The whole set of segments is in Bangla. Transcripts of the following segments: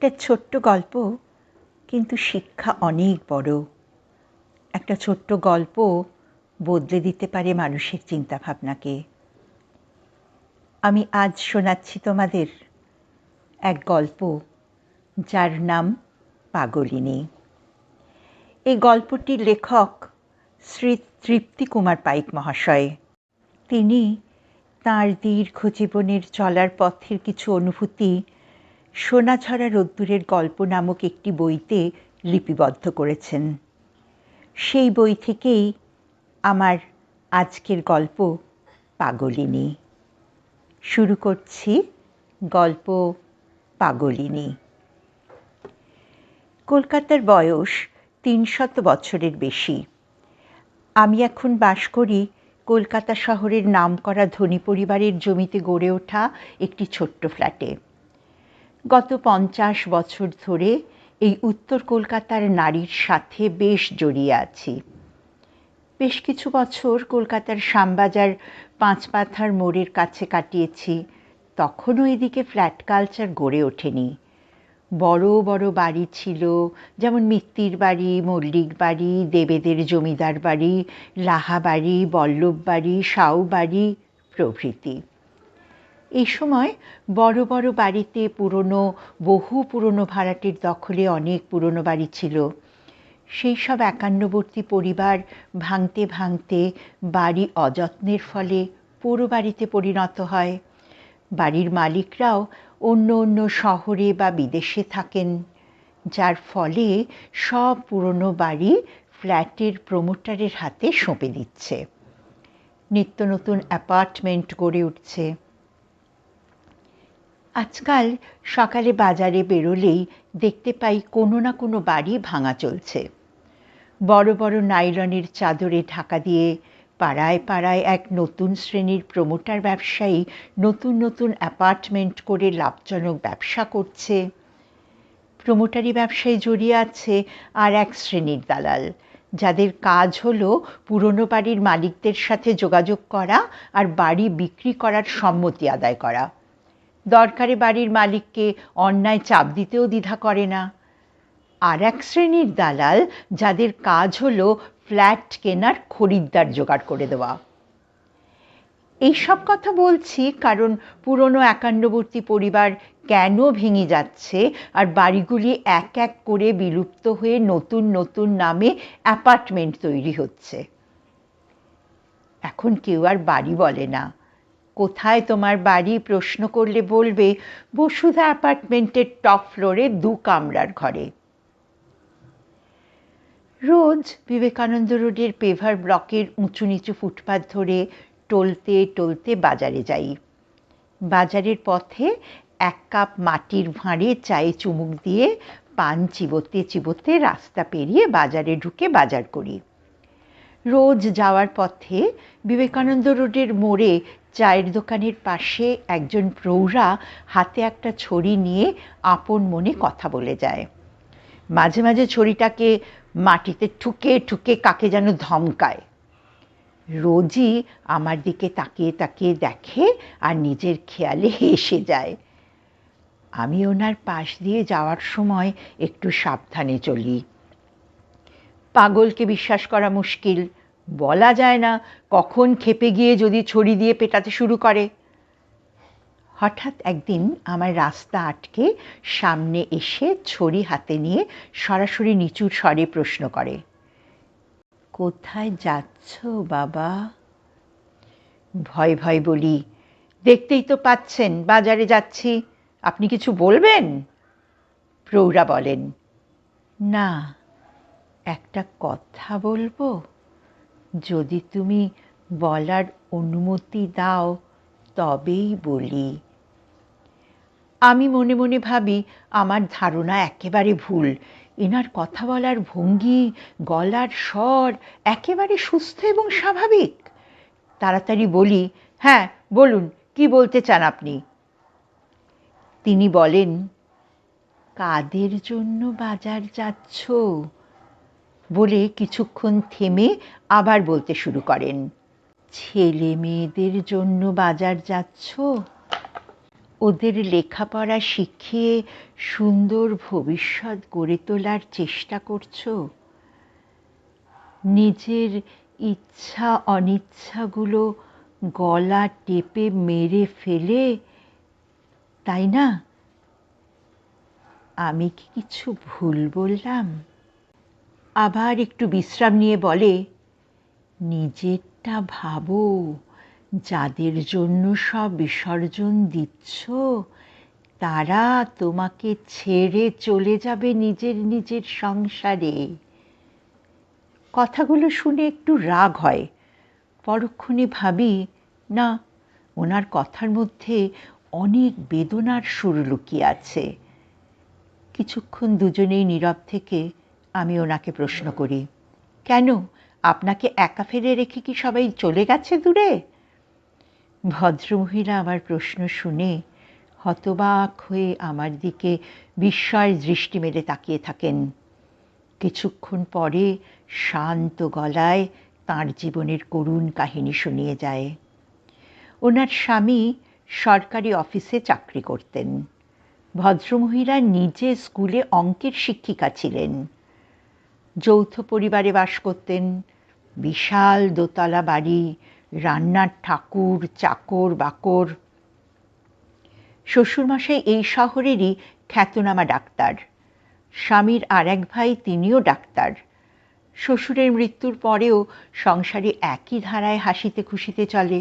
একটা ছোট্ট গল্প, কিন্তু শিক্ষা অনেক বড়। একটা ছোট্ট গল্প বদলে দিতে পারে মানুষের চিন্তাভাবনাকে। আমি আজ শোনাচ্ছি তোমাদের এক গল্প, যার নাম পাগলিনী। এই গল্পটির লেখক শ্রী তৃপ্তি কুমার পাইক মহাশয়। তিনি তাঁর দীর্ঘ জীবনের চলার পথের কিছু অনুভূতি সোনাঝরা রোদ্দুরের গল্প নামক একটি বইতে লিপিবদ্ধ করেছেন। সেই বই থেকেই আমার আজকের গল্প পাগলিনী। শুরু করছি গল্প পাগলিনী। কলকাতার বয়স ৩০০ বছরের বেশি। আমি এখন বাস করি কলকাতা শহরের নামকরা ধনী পরিবারের জমিতে গড়ে ওঠা একটি ছোট্ট ফ্ল্যাটে। গত ৫০ বছর ধরে এই উত্তর কলকাতার নারীর সাথে বেশ জড়িয়ে আছি। বেশ কিছু বছর কলকাতার শ্যামবাজার পাঁচমাথার মোড়ের কাছে কাটিয়েছি। তখনও এদিকে ফ্ল্যাট কালচার গড়ে ওঠেনি। বড় বড় বাড়ি ছিল, যেমন মিত্তির বাড়ি, মল্লিক বাড়ি, দেবেদের জমিদার বাড়ি, লাহা বাড়ি, বল্লভ বাড়ি, সাউ বাড়ি প্রভৃতি। এই সময় বড় বড় বাড়িতে বহু পুরনো ভাড়াটের দখলে অনেক পুরনো বাড়ি ছিল। সেই সব একান্নবর্তী পরিবার ভাঙতে ভাঙতে বাড়ি অযত্নের ফলে পুরো বাড়িতে পরিণত হয়। বাড়ির মালিকরাও অন্য অন্য শহরে বা বিদেশে থাকেন, যার ফলে সব পুরনো বাড়ি ফ্ল্যাটের প্রমোটারের হাতে সঁপে দিচ্ছে। নিত্য নতুন অ্যাপার্টমেন্ট গড়ে উঠছে। আজকাল সকালে বাজারে বেরোলেই দেখতে পাই কোনো না কোনো বাড়ি ভাঙা চলছে। বড় বড় নাইলনের চাদরে ঢাকা দিয়ে পাড়ায় পাড়ায় এক নতুন শ্রেণীর প্রমোটার ব্যবসায়ী নতুন নতুন অ্যাপার্টমেন্ট করে লাভজনক ব্যবসা করছে। প্রমোটারি ব্যবসায় জড়িয়ে আছে আর এক শ্রেণীর দালাল, যাদের কাজ হলো পুরনো বাড়ির মালিকদের সাথে যোগাযোগ করা আর বাড়ি বিক্রি করার সম্মতি আদায় করা। দরকারে বাড়ির মালিককে অন্যায় চাপ দিতেও দ্বিধা করে না। আর এক শ্রেণীর দালাল, যাদের কাজ হলো ফ্ল্যাট কেনার খরিদ্দার জোগাড় করে দেওয়া। এইসব কথা বলছি কারণ পুরনো একান্নবর্তী পরিবার কেন ভেঙে যাচ্ছে আর বাড়িগুলি এক এক করে বিলুপ্ত হয়ে নতুন নতুন নামে অ্যাপার্টমেন্ট তৈরি হচ্ছে। এখন কেউ আর বাড়ি বলে না। কোথায় তোমার বাড়ি প্রশ্ন করলে বলবে বসুধা অ্যাপার্টমেন্টের টপ ফ্লোরে ২ কামরার ঘরে। রোজ বিবেকানন্দ রোডের পেভার ব্লকের উঁচু নিচু ফুটপাথ ধরে টলতে টলতে বাজারে যাই। বাজারের পথে ১ কাপ মাটির ভাঁড়ে চায়ে চুমুক দিয়ে পান চিবোতে চিবোতে রাস্তা পেরিয়ে বাজারে ঢুকে বাজার করি। রোজ যাওয়ার পথে বিবেকানন্দ রোডের মোড়ে চায়ের দোকানের পাশে একজন প্রৌঢ়া হাতে একটা ছড়ি নিয়ে আপন মনে কথা বলে যায়। মাঝে মাঝে ছড়িটাকে মাটিতে ঠুকে ঠুকে কাকে যেন ধমকায়। রোজই আমার দিকে তাকিয়ে তাকিয়ে দেখে আর নিজের খেয়ালে হেসে যায়। আমি ওনার পাশ দিয়ে যাওয়ার সময় একটু সাবধানে চলি। পাগলকে বিশ্বাস করা মুশকিল, বলা যায় না কখন ক্ষেপে গিয়ে যদি ছড়ি দিয়ে পেটাতে শুরু করে। হঠাৎ একদিন আমার রাস্তা আটকে সামনে এসে ছড়ি হাতে নিয়ে সরাসরি নিচুর স্বরে প্রশ্ন করে, কোথায় যাচ্ছ বাবা? ভয় ভয় বলি, দেখতেই তো পাচ্ছেন বাজারে যাচ্ছি, আপনি কিছু বলবেন? প্রৌঢ়া বলেন, না, একটা কথা বলবো, যদি তুমি বলার অনুমতি দাও তবেই বলি। আমি মনে মনে ভাবি আমার ধারণা একেবারে ভুল। এনার কথা বলার ভঙ্গি, গলার স্বর একেবারে সুস্থ এবং স্বাভাবিক। তাড়াতাড়ি বলি, হ্যাঁ বলুন, কি বলতে চান আপনি? তিনি বলেন, কাদের জন্য বাজার যাচ্ছ? বলে কিছুক্ষণ থেমে আবার বলতে শুরু করেন, ছেলে মেয়েদের জন্য বাজার যাচ্ছ? ওদের লেখাপড়া শিখিয়ে সুন্দর ভবিষ্যৎ গড়ে তোলার চেষ্টা করছো, নিজের ইচ্ছা অনিচ্ছাগুলো গলা টেপে মেরে ফেলে, তাই না? আমি কি কিছু ভুল বললাম? আবার একটু বিশ্রাম নিয়ে বলে, নিজেরটা ভাবো, যাদের জন্য সব বিসর্জন দিচ্ছ তারা তোমাকে ছেড়ে চলে যাবে নিজের নিজের সংসারে। কথাগুলো শুনে একটু রাগ হয়। পরক্ষণে ভাবি, না, ওনার কথার মধ্যে অনেক বেদনার সুর লুকিয়ে আছে। কিছুক্ষণ দুজনেই নীরব থেকে আমি ওনাকে প্রশ্ন করি, কেন, আপনাকে একা ফেলে রেখে কি সবাই চলে গেছে দূরে? ভদ্রমহিলা আমার প্রশ্ন শুনে হতবাক হয়ে আমার দিকে বিস্ময়ের দৃষ্টি মেলে তাকিয়ে থাকেন। কিছুক্ষণ পরে শান্ত গলায় তাঁর জীবনের করুণ কাহিনী শুনিয়ে যায়। ওনার স্বামী সরকারি অফিসে চাকরি করতেন। ভদ্রমহিলা নিজে স্কুলে অঙ্কের শিক্ষিকা ছিলেন। যৌথ পরিবারে বাস করতেন। বিশাল দোতলা বাড়ি, রান্নার ঠাকুর, চাকর বাকর। শ্বশুরমশাই এই শহরেরই খ্যাতনামা ডাক্তার। স্বামীর আর এক ভাই, তিনিও ডাক্তার। শ্বশুরের মৃত্যুর পরেও সংসারে একই ধারায় হাসিতে খুশিতে চলে।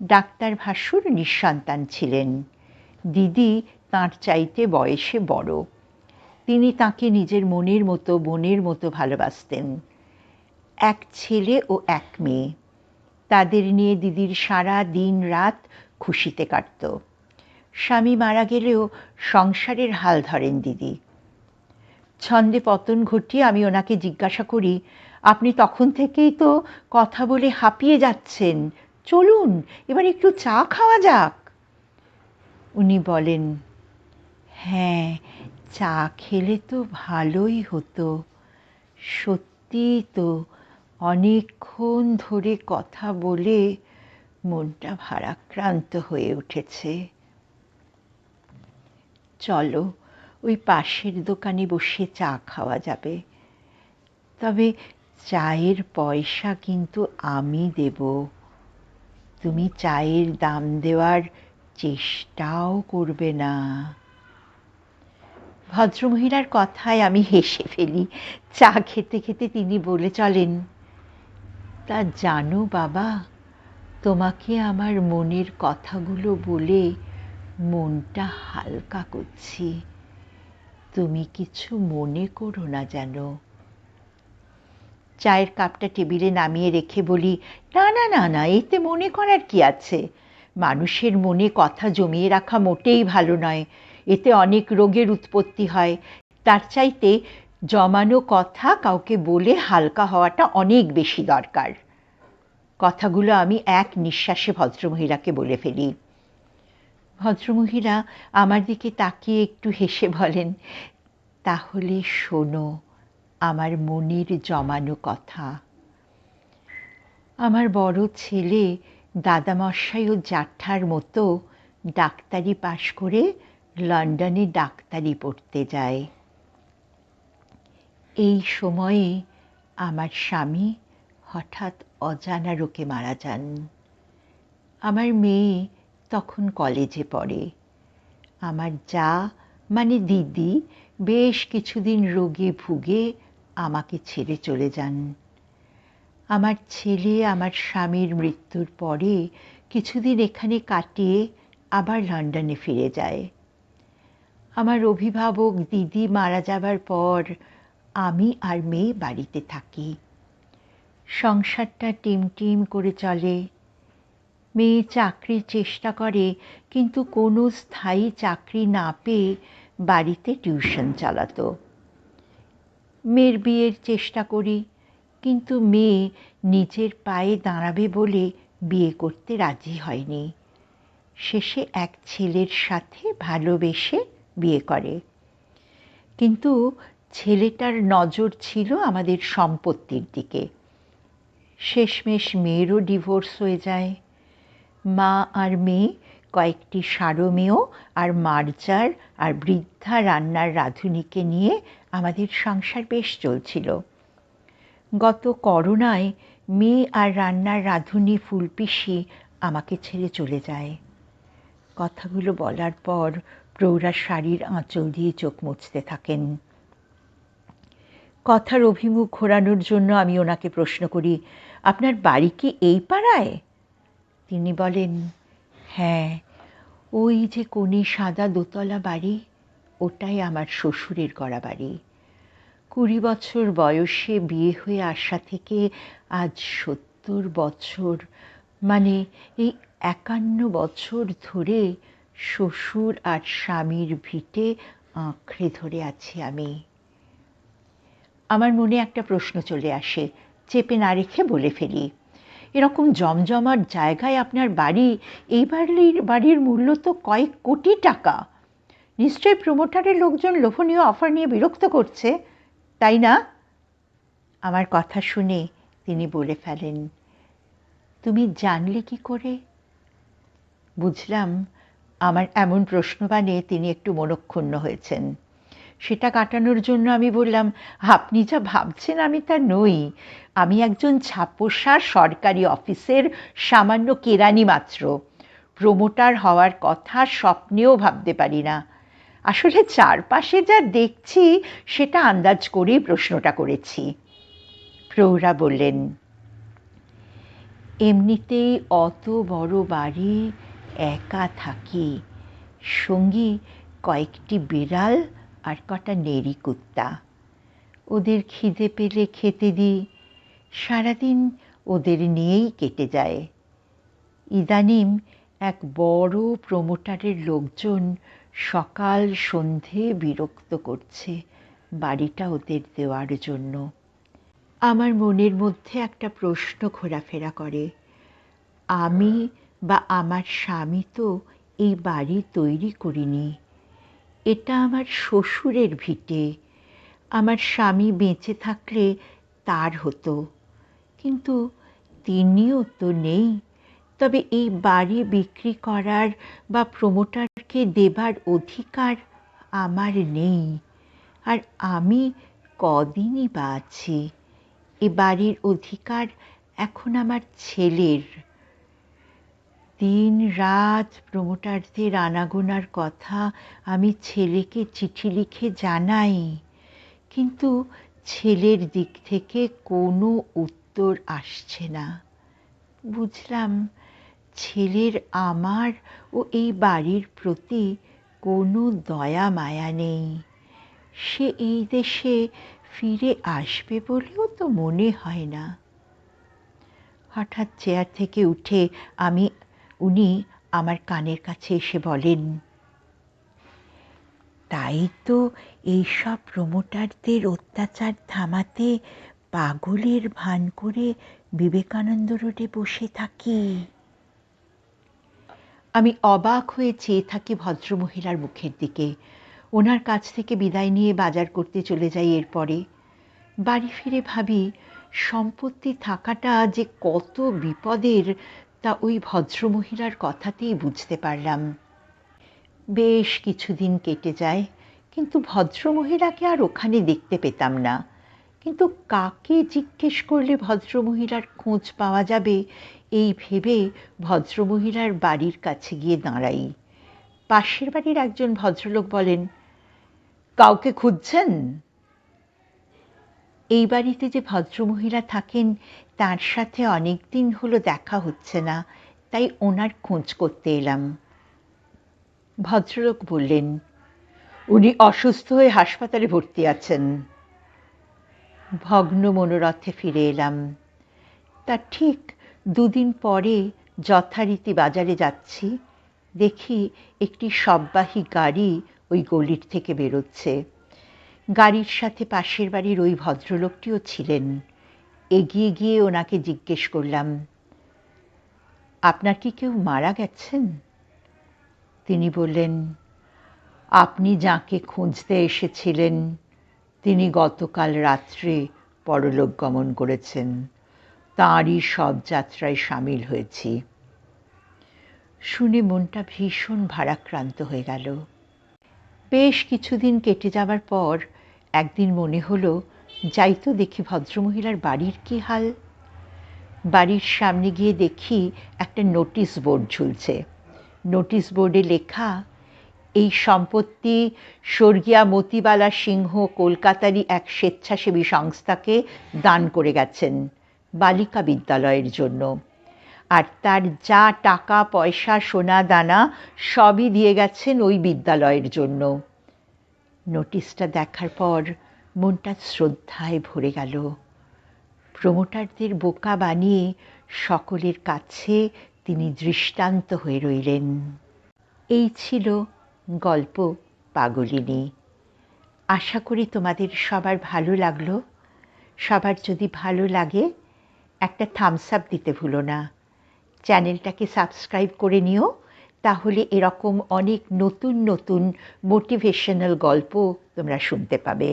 ডাক্তার ভাসুর নিঃসন্তান ছিলেন। দিদি তাঁর চাইতে বয়সে বড়। তিনি তাঁকে নিজের মনের মতো, বোনের মতো ভালোবাসতেন। এক ছেলে ও এক মেয়ে। তাদের নিয়ে দিদির সারা দিন রাত খুশিতে কাটত। স্বামী মারা গেলেও সংসারের হাল ধরেন দিদি। ছন্দে পতন ঘটিয়ে আমি ওনাকে জিজ্ঞাসা করি, আপনি তখন থেকেই তো কথা বলে হাঁপিয়ে যাচ্ছেন, চলুন এবার একটু চা খাওয়া যাক। উনি বলেন, হ্যাঁ, চা খেলে তো ভালোই হতো। সত্যি তো, অনেকক্ষণ ধরে কথা বলে মনটা ভারাক্রান্ত হয়ে উঠেছে। চলো, ওই পাশের দোকানে বসে চা খাওয়া যাবে। তবে চায়ের পয়সা কিন্তু আমি দেব। তুমি চায়ের দাম দেওয়ার চেষ্টাও করবে না। ভদ্রমহিলার কথায় আমি হেসে ফেলি। চা খেতে খেতে তিনি বলে চলেন, তা জানো বাবা, তোমাকে আমার মনের কথাগুলো বলে মনটা হালকা করছি। তুমি কিছু মনে করো না যেন। চায়ের কাপটা টেবিলে নামিয়ে রেখে বলি, না না না না, এতে মনে করার কি আছে? মানুষের মনে কথা জমিয়ে রাখা মোটেই ভালো নয়। এতে অনেক রোগের উৎপত্তি হয়। তার চাইতে জমানো কথা কাউকে বলে হালকা হওয়াটা অনেক বেশি দরকার। কথাগুলো আমি এক নিঃশ্বাসে ভদ্রমহিলাকে বলে ফেলি। ভদ্রমহিলা আমার দিকে তাকিয়ে একটু হেসে বলেন, তাহলে শোনো আমার মনের জমানো কথা। আমার বড় ছেলে দাদামশাই ও জ্যাঠার মতো ডাক্তারি পাশ করে লন্ডনে ডাক্তারি পড়তে যায়। এই সময়ে আমার স্বামী হঠাৎ অজানা রোগে মারা যান। আমার মেয়ে তখন কলেজে পড়ে। আমার যা মানে দিদি বেশ কিছুদিন রোগে ভুগে আমাকে ছেড়ে চলে যান। আমার ছেলে আমার স্বামীর মৃত্যুর পরে কিছুদিন এখানে কাটিয়ে আবার লন্ডনে ফিরে যায়। আমার অভিভাবক দিদি মারা যাবার পর আমি আর মেয়ে বাড়িতে থাকি। সংসারটা টিমটিম করে চলে। মেয়ে চাকরির চেষ্টা করে, কিন্তু কোনো স্থায়ী চাকরি না পেয়ে বাড়িতে টিউশন চালাতো। মেয়ের বিয়ের চেষ্টা করি, কিন্তু মেয়ে নিজের পায়ে দাঁড়াবে বলে বিয়ে করতে রাজি হয়নি। শেষে এক ছেলের সাথে ভালোবেসে বিয়ে করে। কিন্তু ছেলেটার নজর ছিল আমাদের সম্পত্তির দিকে। শেষমেশ মেয়েরও ডিভোর্স হয়ে যায়। মা আর মেয়ে কয়েকটি সারমেয় আর মার্জার আর বৃদ্ধা রান্নার রাঁধুনিকে নিয়ে আমাদের সংসার বেশ চলছিল। গত করোনায় মেয়ে আর রান্নার রাঁধুনি ফুলপিসি আমাকে ছেড়ে চলে যায়। কথাগুলো বলার পর প্রৌঢ়া শাড়ির আঁচল দিয়ে চোখ মুছতে থাকেন। কথার অভিমুখ ঘোরানোর জন্য আমি ওনাকে প্রশ্ন করি, আপনার বাড়ি কি এই পাড়ায়? তিনি বলেন, হ্যাঁ, ওই যে কোণে সাদা দোতলা বাড়ি, ওটাই আমার শ্বশুরের গড়া বাড়ি। 20 বছর বয়সে বিয়ে হয়ে আসা থেকে আজ 70 বছর, মানে এই 51 বছর ধরে শ্বশুর আর স্বামীর ভিটে আঁকড়ে ধরে আছি আমি। আমার মনে একটা প্রশ্ন চলে আসে, চেপে না রেখে বলে ফেলি, এরকম জমজমাট জায়গায় আপনার বাড়ি, এই বাড়ির মূল্য তো কয়েক কোটি টাকা। নিশ্চয়ই প্রমোটারের লোকজন লোভনীয় অফার নিয়ে বিরক্ত করছে, তাই না? আমার কথা শুনে তিনি বলে ফেলেন, তুমি জানলে কি করে? বুঝলাম আমার এমন প্রশ্নবাণে তিনি একটু মনঃক্ষুণ্ণ হয়েছেন। সেটা কাটানোর জন্য আমি বললাম, আপনি যা ভাবছেন আমি তা নই। আমি একজন ছাপোষা সরকারি অফিসের সামান্য কেরানি মাত্র। প্রমোটার হওয়ার কথা স্বপ্নেও ভাবতে পারি না। আসলে চারপাশে যা দেখছি সেটা আন্দাজ করেই প্রশ্নটা করেছি। প্রৌঢ়া বললেন, এমনিতেই অত বড় বাড়ি, একা থাকি, সঙ্গী কয়েকটি বিড়াল আর কটা নেড়ি কুত্তা। ওদের খিদে পেলে খেতে দিই, সারাদিন ওদের নিয়েই কেটে যায়। ইদানিং এক বড় প্রমোটারের লোকজন সকাল সন্ধে বিরক্ত করছে বাড়িটা ওদের দেওয়ার জন্য। আমার মনের মধ্যে একটা প্রশ্ন ঘোরাফেরা করে, আমি বা আমার স্বামী তো এই বাড়ি তৈরি করিনি, এটা আমার শ্বশুরের ভিটে। আমার স্বামী বেঁচে থাকলে তার হতো, কিন্তু তিনিও তো নেই। তবে এই বাড়ি বিক্রি করার বা প্রমোটারকে দেবার অধিকার আমার নেই। আর আমি কদিনই বা আছি। এ বাড়ির অধিকার এখন আমার ছেলের। দিন রাত প্রমোটারদের আনাগোনার কথা আমি ছেলেকে চিঠি লিখে জানাই, কিন্তু ছেলের দিক থেকে কোনো উত্তর আসছে না। বুঝলাম ছেলের আমার ও এই বাড়ির প্রতি কোনো দয়া মায়া নেই। সে এই দেশে ফিরে আসবে বলেও তো মনে হয় না। হঠাৎ চেয়ার থেকে উঠে উনি আমার কানের কাছে এসে বলেন, তাই তো এইসব প্রমোটারদের অত্যাচার থামাতে পাগলের ভান করে বিবেকানন্দ রোডে বসে থাকি। আমি অবাক হয়ে চেয়ে থাকি ভদ্রমহিলার মুখের দিকে। ওনার কাছ থেকে বিদায় নিয়ে বাজার করতে চলে যাই। এরপরে বাড়ি ফিরে ভাবি, সম্পত্তি থাকাটা যে কত বিপদের তা ওই ভদ্রমহিলার কথাতেই বুঝতে পারলাম। বেশ কিছুদিন কেটে যায়, কিন্তু ভদ্রমহিলাকে আর ওখানে দেখতে পেতাম না। কিন্তু কাকে জিজ্ঞেস করলে ভদ্রমহিলার খোঁজ পাওয়া যাবে এই ভেবে ভদ্রমহিলার বাড়ির কাছে গিয়ে দাঁড়াই। পাশের বাড়ির একজন ভদ্রলোক বলেন, কাউকে খুঁজছেন? এই বাড়িতে যে ভদ্রমহিলা থাকেন তার সাথে অনেক দিন হলো দেখা হচ্ছে না, তাই ওনার খোঁজ করতে এলাম। ভদ্রলোক বললেন, উনি অসুস্থ হয়ে হাসপাতালে ভর্তি আছেন। ভগ্ন মনোরথে ফিরে এলাম। তার ঠিক 2 দিন পরে যথারীতি বাজারে যাচ্ছি, দেখি একটি শববাহী গাড়ি ওই গলির থেকে বেরোচ্ছে। গাড়ির সাথে পাশের বাড়ির ওই ভদ্রলোকটিও ছিলেন। এগিয়ে গিয়ে ওনাকে জিজ্ঞেস করলাম, আপনার কি কেউ মারা গেছেন? তিনি বললেন, আপনি যাকে খুঁজতে এসেছিলেন তিনি গতকাল রাত্রে পরলোক গমন করেছেন। তাঁরই শবযাত্রায় সামিল হয়েছি। শুনে মনটা ভীষণ ভারাক্রান্ত হয়ে গেল। বেশ কিছুদিন কেটে যাবার পর একদিন মনে হলো যাই তো দেখি ভদ্রমহিলার বাড়ির কী হাল। বাড়ির সামনে গিয়ে দেখি একটা নোটিশ বোর্ড ঝুলছে। নোটিশ বোর্ডে লেখা, এই সম্পত্তি স্বর্গীয়া মতিবালা সিংহ কলকাতারই এক স্বেচ্ছাসেবী সংস্থাকে দান করে গেছেন বালিকা বিদ্যালয়ের জন্য, আর তার যা টাকা পয়সা সোনা দানা সবই দিয়ে গেছেন ওই বিদ্যালয়ের জন্য। নোটিশটা দেখার পর মনটা শ্রদ্ধায় ভরে গেল। প্রমোটারদের বোকা বানিয়ে সকলের কাছে তিনি দৃষ্টান্ত হয়ে রইলেন। এই ছিল গল্প পাগলিনী। আশা করি তোমাদের সবার ভালো লাগলো। সবার যদি ভালো লাগে একটা থামস আপ দিতে ভুলো না। চ্যানেলটাকে সাবস্ক্রাইব করে নিও, তাহলে এরকম অনেক নতুন নতুন মোটিভেশনাল গল্প তোমরা শুনতে পাবে।